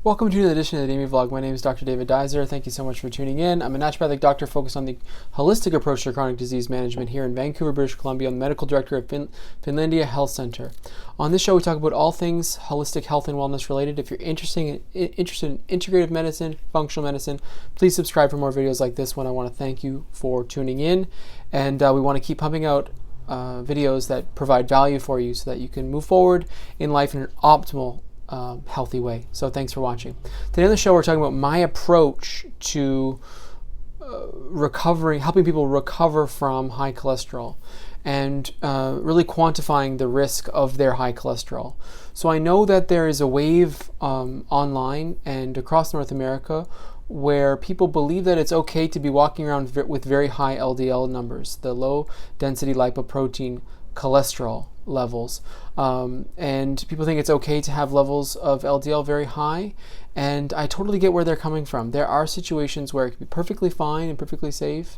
Welcome to the edition of the DME Vlog. My name is Dr. David Duizer. Thank you so much for tuning in. I'm a naturopathic doctor focused on the holistic approach to chronic disease management here in Vancouver, British Columbia. I'm the medical director of Finlandia Health Center. On this show, we talk about all things holistic health and wellness related. If you're interested in integrative medicine, functional medicine, please subscribe for more videos like this one. I want to thank you for tuning in, and we want to keep pumping out videos that provide value for you so that you can move forward in life in an optimal healthy way. So thanks for watching. Today on the show, we're talking about my approach to helping people recover from high cholesterol, and really quantifying the risk of their high cholesterol. So I know that there is a wave online and across North America where people believe that it's okay to be walking around with very high LDL numbers, the low density lipoprotein cholesterol levels, and people think it's okay to have levels of LDL very high, and I totally get where they're coming from. There are situations where it can be perfectly fine and perfectly safe,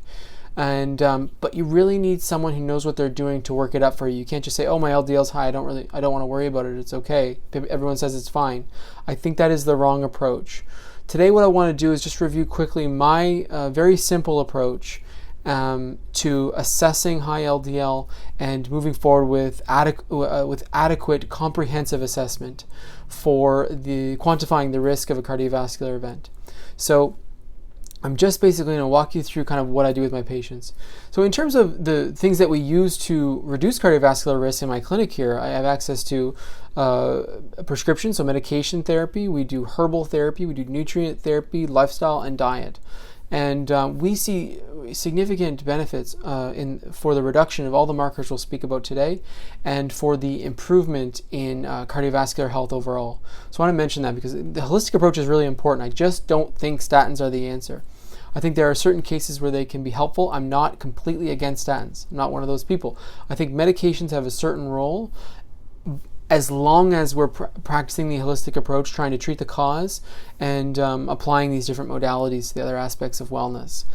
and but you really need someone who knows what they're doing to work it up for you. You can't just say, oh, my LDL's high, I don't want to worry about it, it's okay, everyone says it's fine. I think that is the wrong approach. Today what I want to do is just review quickly my very simple approach to assessing high LDL and moving forward with adequate comprehensive assessment for the quantifying the risk of a cardiovascular event. So I'm just basically going to walk you through kind of what I do with my patients. So in terms of the things that we use to reduce cardiovascular risk in my clinic here, I have access to a prescription, so medication therapy, we do herbal therapy, we do nutrient therapy, lifestyle, and diet. And we see significant benefits for the reduction of all the markers we'll speak about today, and for the improvement in cardiovascular health overall. So I want to mention that because the holistic approach is really important. I just don't think statins are the answer. I think there are certain cases where they can be helpful. I'm not completely against statins. I'm not one of those people. I think medications have a certain role, as long as we're practicing the holistic approach, trying to treat the cause, and applying these different modalities to the other aspects of wellness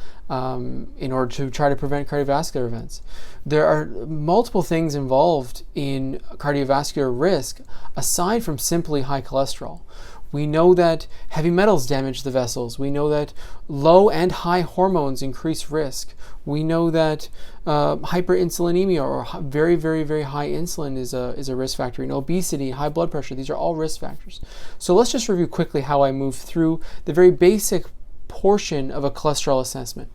in order to try to prevent cardiovascular events. There are multiple things involved in cardiovascular risk aside from simply high cholesterol. We know that heavy metals damage the vessels. We know that low and high hormones increase risk. We know that hyperinsulinemia, or very, very, very high insulin, is a risk factor. Obesity, high blood pressure, these are all risk factors. So let's just review quickly how I move through the very basic portion of a cholesterol assessment.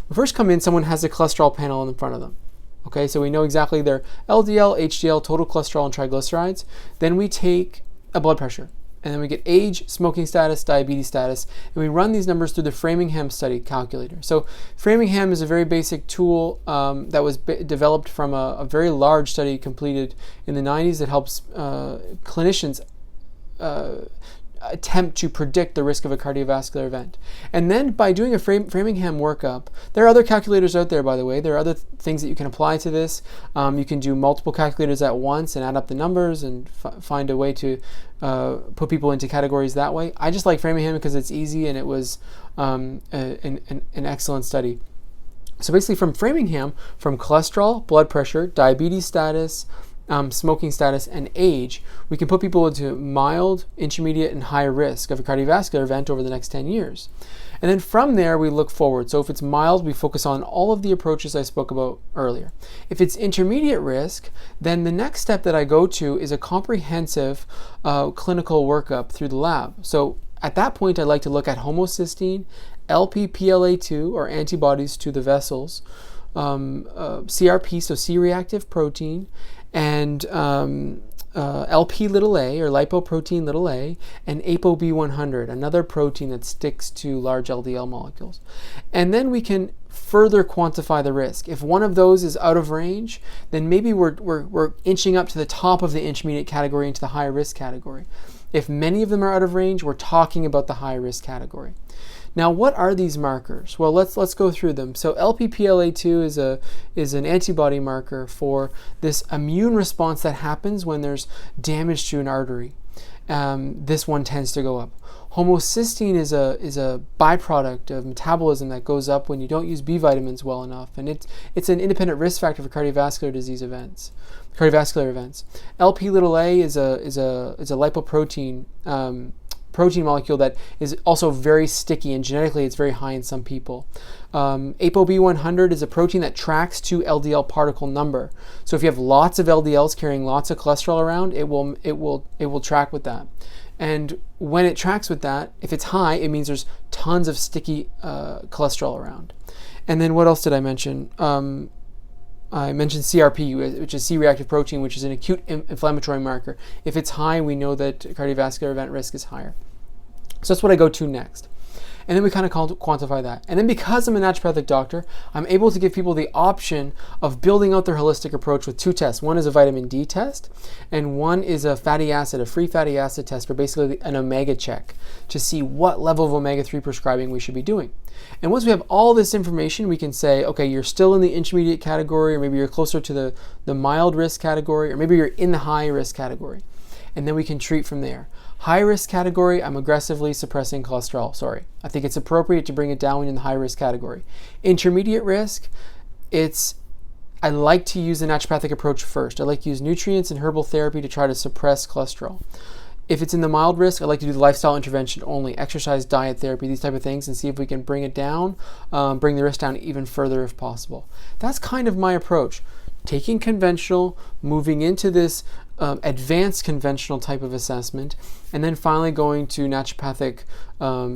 We first come in, someone has a cholesterol panel in front of them. Okay, so we know exactly their LDL, HDL, total cholesterol, and triglycerides. Then we take a blood pressure, and then we get age, smoking status, diabetes status, and we run these numbers through the Framingham study calculator. So Framingham is a very basic tool that was developed from a very large study completed in the 90s that helps clinicians attempt to predict the risk of a cardiovascular event. And then by doing a Framingham workup, there are other calculators out there, by the way. There are other things that you can apply to this. You can do multiple calculators at once and add up the numbers and find a way to put people into categories that way. I just like Framingham because it's easy, and it was an excellent study. So basically from Framingham, from cholesterol, blood pressure, diabetes status, smoking status, and age, we can put people into mild, intermediate, and high risk of a cardiovascular event over the next 10 years. And then from there, we look forward. So if it's mild, we focus on all of the approaches I spoke about earlier. If it's intermediate risk, then the next step that I go to is a comprehensive clinical workup through the lab. So at that point, I'd like to look at homocysteine, LP-PLA2, or antibodies to the vessels, CRP, so C-reactive protein, and LP little a, or lipoprotein little a, and ApoB100, another protein that sticks to large LDL molecules. And then we can further quantify the risk. If one of those is out of range, then maybe we're inching up to the top of the intermediate category into the high risk category. If many of them are out of range, we're talking about the high risk category. Now, what are these markers? Well, let's go through them. So LP-PLA2 is an antibody marker for this immune response that happens when there's damage to an artery. This one tends to go up. Homocysteine is a byproduct of metabolism that goes up when you don't use B vitamins well enough, and it's an independent risk factor for cardiovascular events. LP little a is a lipoprotein protein molecule that is also very sticky, and genetically it's very high in some people. ApoB100 is a protein that tracks to LDL particle number. So if you have lots of LDLs carrying lots of cholesterol around, it will track with that. And when it tracks with that, if it's high, it means there's tons of sticky cholesterol around. And then what else did I mention? I mentioned CRP, which is C-reactive protein, which is an acute inflammatory marker. If it's high, we know that cardiovascular event risk is higher. So that's what I go to next. And then we kind of quantify that. And then because I'm a naturopathic doctor, I'm able to give people the option of building out their holistic approach with 2 tests. One is a vitamin D test, and one is a free fatty acid test, or basically an omega check to see what level of omega-3 prescribing we should be doing. And once we have all this information, we can say, okay, you're still in the intermediate category, or maybe you're closer to the mild risk category, or maybe you're in the high risk category. And then we can treat from there. High risk category, I'm aggressively suppressing cholesterol. Sorry. I think it's appropriate to bring it down when in the high risk category. Intermediate risk, I like to use the naturopathic approach first. I like to use nutrients and herbal therapy to try to suppress cholesterol. If it's in the mild risk, I like to do the lifestyle intervention only, exercise, diet, therapy, these type of things, and see if we can bring it down, bring the risk down even further if possible. That's kind of my approach. Taking conventional, moving into this advanced conventional type of assessment, and then finally going to naturopathic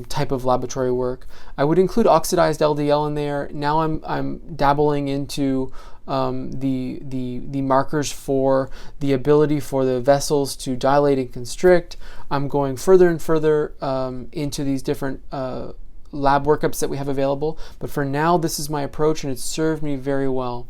type of laboratory work. I would include oxidized LDL in there. Now I'm dabbling into the markers for the ability for the vessels to dilate and constrict. I'm going further and further into these different lab workups that we have available, but for now this is my approach, and it's served me very well.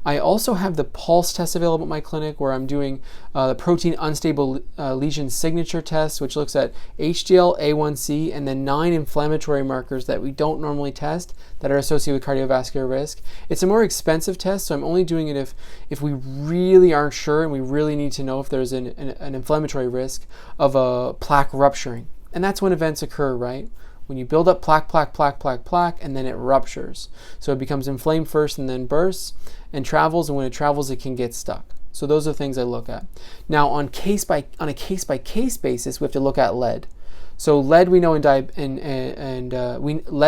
I also have the pulse test available at my clinic, where I'm doing the protein unstable lesion signature test, which looks at HDL, A1C, and then 9 inflammatory markers that we don't normally test that are associated with cardiovascular risk. It's a more expensive test, so I'm only doing it if we really aren't sure and we really need to know if there's an inflammatory risk of a plaque rupturing. And that's when events occur, right? When you build up plaque, and then it ruptures. So it becomes inflamed first and then bursts and travels, and when it travels, it can get stuck. So those are things I look at. Now, on a case-by-case basis, we have to look at lead. So lead, we know lead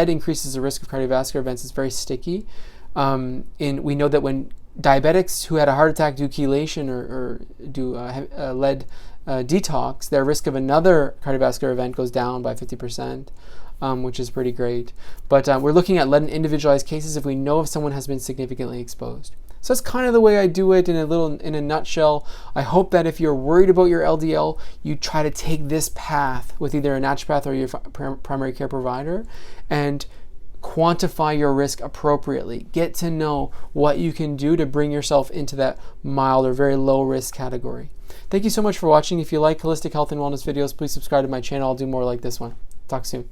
increases the risk of cardiovascular events. It's very sticky. We know that when diabetics who had a heart attack do chelation or do lead detox, their risk of another cardiovascular event goes down by 50%. Which is pretty great. But we're looking at lead in individualized cases if we know if someone has been significantly exposed. So that's kind of the way I do it in a nutshell. I hope that if you're worried about your LDL, you try to take this path with either a naturopath or your primary care provider and quantify your risk appropriately. Get to know what you can do to bring yourself into that mild or very low risk category. Thank you so much for watching. If you like holistic health and wellness videos, please subscribe to my channel. I'll do more like this one. Talk soon.